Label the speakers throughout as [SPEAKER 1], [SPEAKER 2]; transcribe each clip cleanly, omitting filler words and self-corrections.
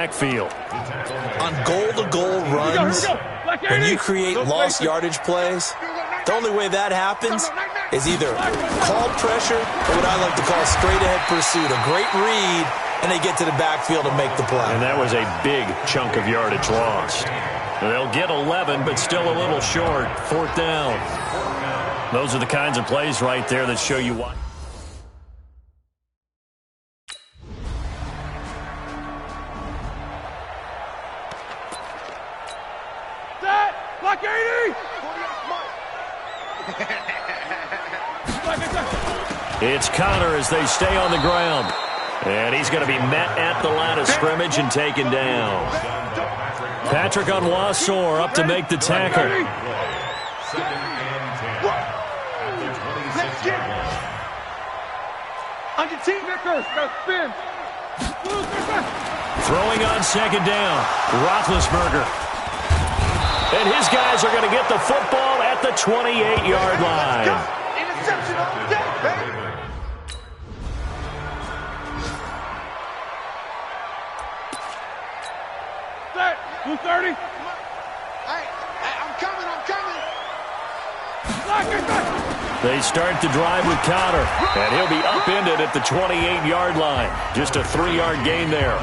[SPEAKER 1] backfield.
[SPEAKER 2] On goal-to-goal runs, when you create lost yardage plays, the only way that happens is either called pressure or what I like to call straight-ahead pursuit. A great read, and they get to the backfield and make the play.
[SPEAKER 1] And that was a big chunk of yardage lost. They'll get 11, but still a little short. 4th down. Those are the kinds of plays right there that show you why.
[SPEAKER 3] Block 80!
[SPEAKER 1] It's Connor as they stay on the ground. And he's going to be met at the line of scrimmage and taken down. Patrick Onwuasor up to make the tackle.
[SPEAKER 3] On your team, Vickers. Got to spin.
[SPEAKER 1] Throwing on 2nd down. Roethlisberger. And his guys are going to get the football at the 28-yard line.
[SPEAKER 3] Interception all day, baby. Set. 230.
[SPEAKER 4] Hey, I'm coming.
[SPEAKER 1] They start the drive with Connor, and he'll be upended at the 28-yard line. Just a 3-yard gain there.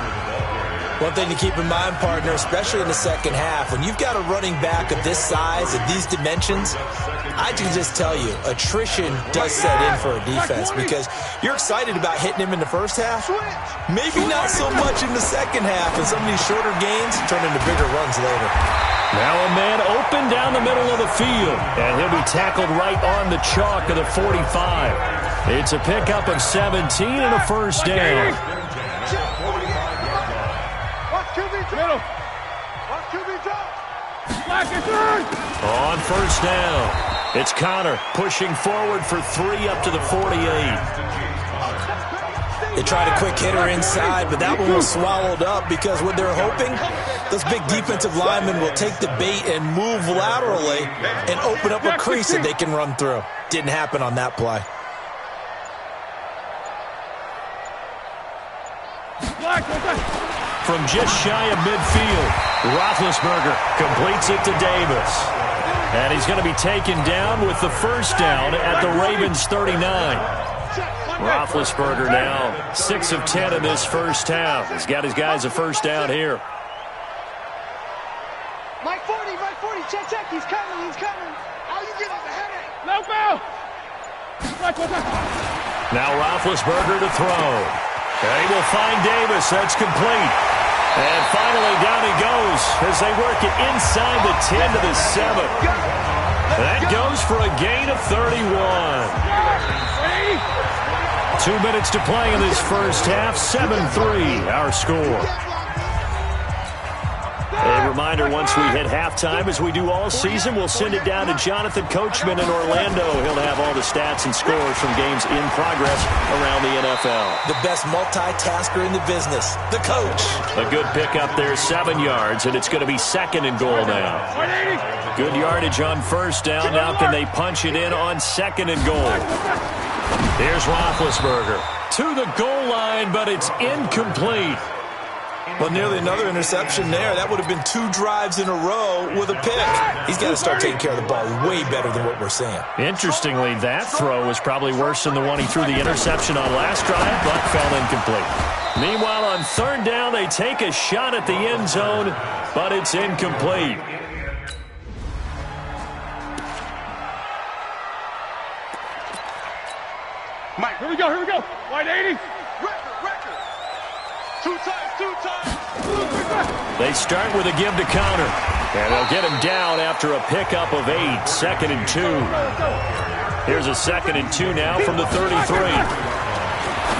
[SPEAKER 2] One thing to keep in mind, partner, especially in the second half, when you've got a running back of this size, of these dimensions, I can just tell you, attrition does set in for a defense because you're excited about hitting him in the first half. Maybe not so much in the second half, and some of these shorter gains turn into bigger runs later.
[SPEAKER 1] Now a man open down the middle of the field, and he'll be tackled right on the chalk of the 45. It's a pickup of 17 and a first down.
[SPEAKER 3] Middle.
[SPEAKER 1] On first down, it's Connor pushing forward for 3 up to the 48.
[SPEAKER 2] They tried a quick hitter inside, but that one was swallowed up because what they're hoping, those big defensive linemen will take the bait and move laterally and open up a crease that they can run through. Didn't happen on that play.
[SPEAKER 1] From just shy of midfield, Roethlisberger completes it to Davis. And he's going to be taken down with the first down at the Ravens' 39. Roethlisberger now 6 of 10 in this first half. He's got his guys a first down here.
[SPEAKER 4] Mike 40, check, he's coming. How you getting the headache?
[SPEAKER 3] No foul.
[SPEAKER 1] Now Roethlisberger to throw. And he will find Davis. That's complete. And finally down he goes as they work it inside the 10 to the 7. That goes for a gain of 31. 2 minutes to play in this first half. 7-3 our score. A reminder, once we hit halftime, as we do all season, we'll send it down to Jonathan Coachman in Orlando. He'll have all the stats and scores from games in progress around the NFL.
[SPEAKER 2] The best multitasker in the business, the coach.
[SPEAKER 1] A good pickup there, 7 yards, and it's going to be 2nd and goal now. Good yardage on first down. Now can they punch it in on 2nd and goal? Here's Roethlisberger to the goal line, but it's incomplete.
[SPEAKER 2] Well, nearly another interception there. That would have been 2 drives in a row with a pick. He's got to start taking care of the ball way better than what we're seeing.
[SPEAKER 1] Interestingly, that throw was probably worse than the one he threw the interception on last drive, but fell incomplete. Meanwhile, on 3rd down, they take a shot at the end zone, but it's incomplete.
[SPEAKER 3] Mike, here we go. Wide 80.
[SPEAKER 4] Record. 2 times.
[SPEAKER 1] They start with a give to Connor, and they'll get him down after a pickup of 8. 2nd and 2. Here's a 2nd and 2 now from the 33.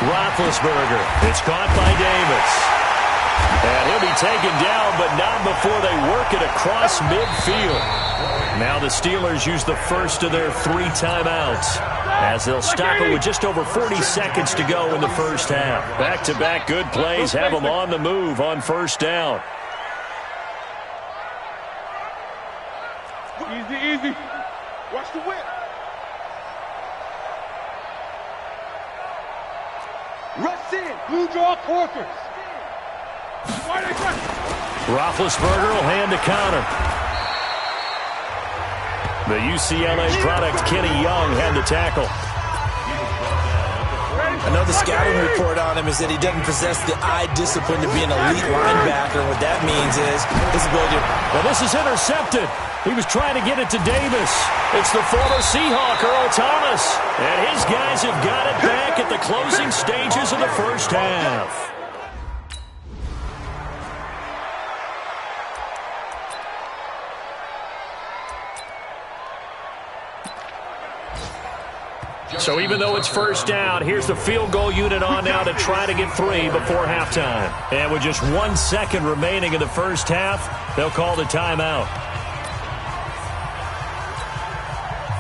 [SPEAKER 1] Roethlisberger. It's caught by Davis. And he'll be taken down, but not before they work it across midfield. Now the Steelers use the first of their 3 timeouts, as they'll stop it with just over 40 seconds to go in the first half. Back-to-back good plays have them on the move on first down.
[SPEAKER 3] Easy.
[SPEAKER 4] Watch the whip.
[SPEAKER 3] Rush in. Blue draw quarters.
[SPEAKER 1] Roethlisberger will hand to Connor. The UCLA product, Kenny Young, had the tackle.
[SPEAKER 2] I know the scouting report on him is that he doesn't possess the eye discipline to be an elite linebacker. What that means is his ability to...
[SPEAKER 1] Well, this is intercepted. He was trying to get it to Davis. It's the former Seahawk, Earl Thomas. And his guys have got it back at the closing stages of the first half. So even though it's first down, here's the field goal unit on now to try to get 3 before halftime. And with just 1 second remaining in the first half, they'll call the timeout.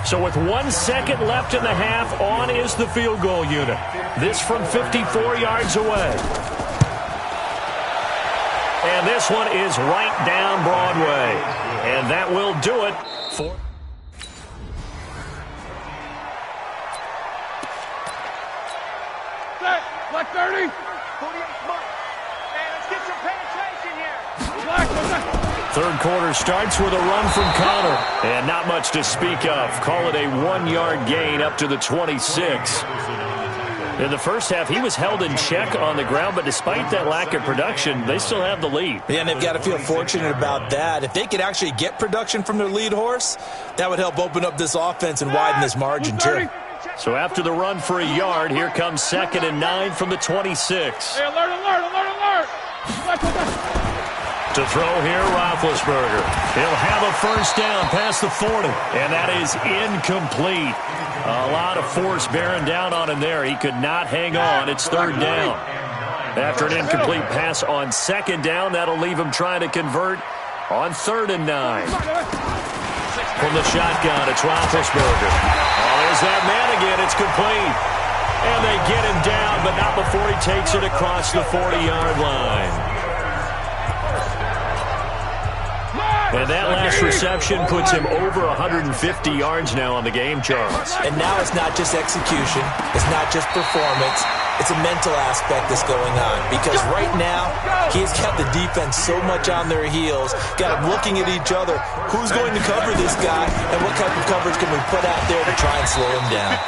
[SPEAKER 1] So with 1 second left in the half, on is the field goal unit. This from 54 yards away. And this one is right down Broadway. And that will do it for...
[SPEAKER 3] Black 30.
[SPEAKER 4] 48 Mike. Hey, let's get some penetration here.
[SPEAKER 3] Black, what's that?
[SPEAKER 1] Third quarter starts with a run from Connor. And not much to speak of. Call it a 1-yard gain up to the 26. In the first half, he was held in check on the ground, but despite that lack of production, they still have the lead.
[SPEAKER 2] Yeah, and they've got to feel fortunate about that. If they could actually get production from their lead horse, that would help open up this offense and widen this margin, too.
[SPEAKER 1] So after the run for a yard, here comes 2nd and 9 from the 26.
[SPEAKER 3] Hey, alert, alert, alert, alert.
[SPEAKER 1] To throw here, Roethlisberger. He'll have a first down past the 40, and that is incomplete. A lot of force bearing down on him there. He could not hang on. It's 3rd down. After an incomplete pass on 2nd down, that'll leave him trying to convert on 3rd and 9. From the shotgun, it's Roethlisberger. Oh, there's that man again. It's complete. And they get him down, but not before he takes it across the 40-yard line. And that last reception puts him over 150 yards now on the game, Charles.
[SPEAKER 2] And now it's not just execution. It's not just performance. It's a mental aspect that's going on. Because right now, he's got the defense so much on their heels, got them looking at each other. Who's going to cover this guy, and what type of coverage can we put out there to try and slow him down?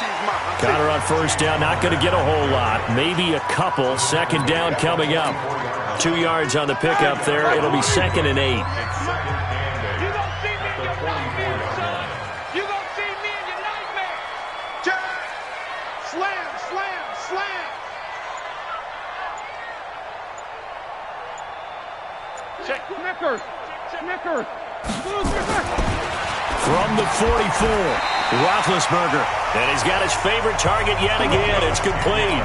[SPEAKER 1] Connor on first down, not going to get a whole lot. Maybe a couple. 2nd down coming up. 2 yards on the pickup there. It'll be 2nd and 8.
[SPEAKER 3] Snickers.
[SPEAKER 1] From the 44, Roethlisberger. And he's got his favorite target yet again. It's complete.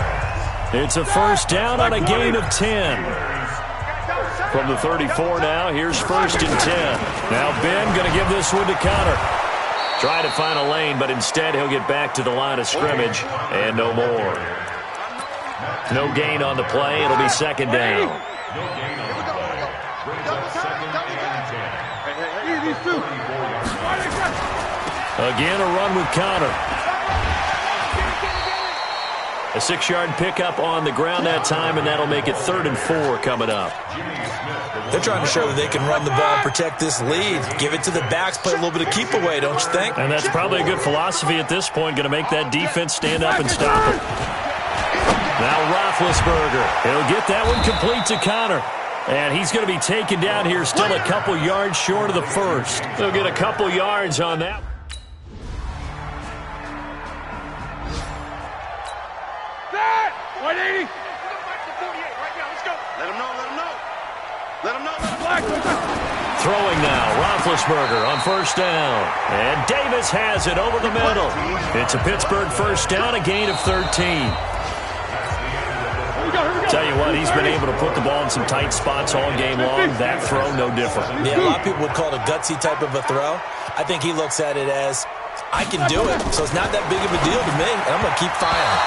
[SPEAKER 1] It's a first down on a gain of 10. From the 34 now, here's 1st and 10. Now Ben going to give this one to Connor. Try to find a lane, but instead he'll get back to the line of scrimmage and no more. No gain on the play. It'll be 2nd down. Again, a run with Connor. A 6-yard pickup on the ground that time, and that'll make it 3rd and 4 coming up.
[SPEAKER 2] They're trying to show that they can run the ball and protect this lead. Give it to the backs, play a little bit of keep away, don't you think?
[SPEAKER 1] And that's probably a good philosophy at this point, going to make that defense stand up and stop it. Now Roethlisberger. He'll get that one complete to Connor. And he's going to be taken down here, still a couple yards short of the first. They'll get a couple yards on that.
[SPEAKER 3] That! 180!
[SPEAKER 4] Let him know, let him know. Let him know, let him know.
[SPEAKER 3] Black,
[SPEAKER 1] Throwing now, Roethlisberger on first down. And Davis has it over the middle. It's a Pittsburgh first down, a gain of 13. Tell you what, he's been able to put the ball in some tight spots all game long. That throw, no different.
[SPEAKER 2] Yeah, a lot of people would call it a gutsy type of a throw. I think he looks at it as, I can do it, so it's not that big of a deal to me, and I'm going to keep firing.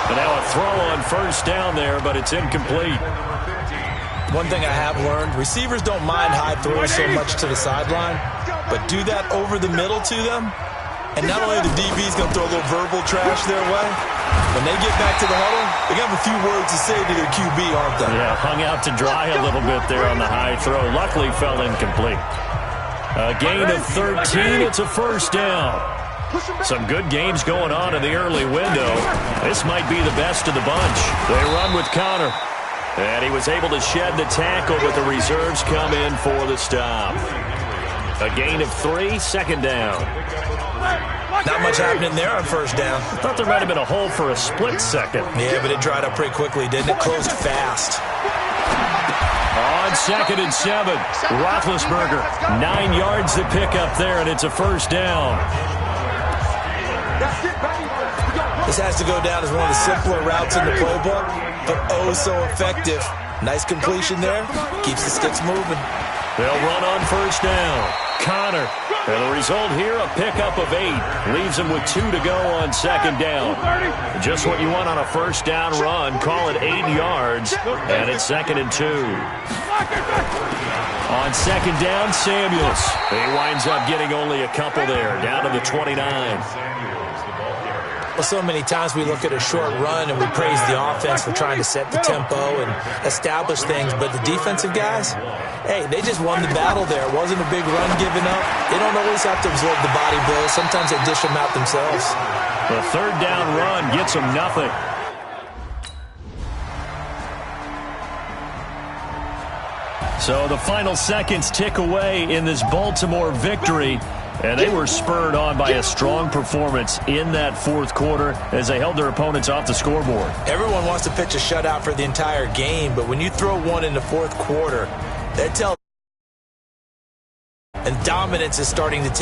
[SPEAKER 1] And now a throw on first down there, but it's incomplete.
[SPEAKER 2] One thing I have learned, receivers don't mind high throws so much to the sideline, but do that over the middle to them, and not only the DB's going to throw a little verbal trash their way, When they get back to the huddle, they have a few words to say to their QB, aren't they?
[SPEAKER 1] Yeah, hung out to dry a little bit there on the high throw. Luckily fell incomplete. A gain of 13. It's a first down. Some good games going on in the early window. This might be the best of the bunch. They run with Connor. And he was able to shed the tackle, but the reserves come in for the stop. A gain of 3, second down.
[SPEAKER 2] Not much happening there on first down.
[SPEAKER 1] I thought there might have been a hole for a split second.
[SPEAKER 2] Yeah, but it dried up pretty quickly, didn't it? Closed fast.
[SPEAKER 1] On 2nd and 7, Roethlisberger, 9 yards to pick up there, and it's a first down.
[SPEAKER 2] This has to go down as one of the simpler routes in the playbook, but oh so effective. Nice completion there. Keeps the sticks moving.
[SPEAKER 1] They'll run on first down. Connor. And the result here, a pickup of 8. Leaves them with 2 to go on second down. Just what you want on a first down run. Call it 8 yards. And it's 2nd and 2. On second down, Samuels. He winds up getting only a couple there. Down to the 29.
[SPEAKER 2] Well, so many times we look at a short run and we praise the offense for trying to set the tempo and establish things, but the defensive guys, hey, they just won the battle there. It wasn't a big run given up. They don't always have to absorb the body blows. Sometimes they dish them out themselves.
[SPEAKER 1] The third down run gets them nothing. So the final seconds tick away in this Baltimore victory. And they were spurred on by a strong performance in that fourth quarter as they held their opponents off the scoreboard.
[SPEAKER 2] Everyone wants to pitch a shutout for the entire game, but when you throw one in the fourth quarter, that tells and dominance is starting to